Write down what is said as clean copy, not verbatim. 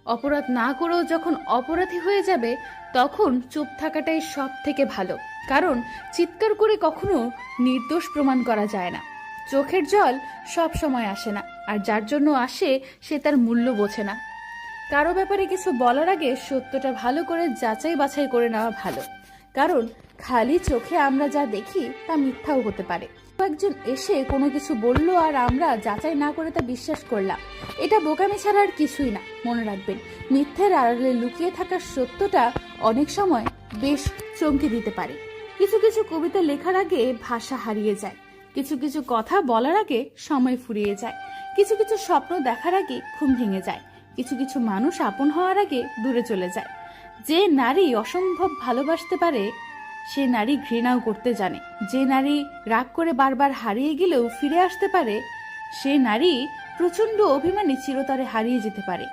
অপরাধ না করেও যখন অপরাধী হয়ে যাবে তখন চুপ থাকাটাই সব থেকে ভালো, কারণ চিৎকার করে কখনো নির্দোষ প্রমাণ করা যায় না। চোখের জল সব সময় আসে না, আর যার জন্য আসে সে তার মূল্য বোঝে না। কারো ব্যাপারে কিছু বলার আগে সত্যটা ভালো করে যাচাই বাছাই করে নেওয়া ভালো, কারণ খালি চোখে আমরা যা দেখি তা মিথ্যাও হতে পারে। একজন এসে কোনো কিছু বলল আর আমরা যাচাই না করে তা বিশ্বাস করলাম, এটা বোকামি ছাড়া আর কিছুই না। মনে রাখবেন, মিথ্যের আড়ালে লুকিয়ে থাকা সত্যটা অনেক সময় বেশ চমকে দিতে পারে। কিছু কিছু কবিতা লেখার আগে ভাষা হারিয়ে যায়, কিছু কিছু কথা বলার আগে সময় ফুরিয়ে যায়, কিছু কিছু স্বপ্ন দেখার আগে ঘুম ভেঙে যায়, কিছু কিছু মানুষ আপন হওয়ার আগে দূরে চলে যায়। যে নারী অসম্ভব ভালোবাসতে পারে সে নারী ঘৃণাও করতে জানে। যে নারী রাগ করে বারবার হারিয়ে গেলেও ফিরে আসতে পারে সে নারী প্রচন্ড অভিমানী চিরতরে হারিয়ে যেতে পারে।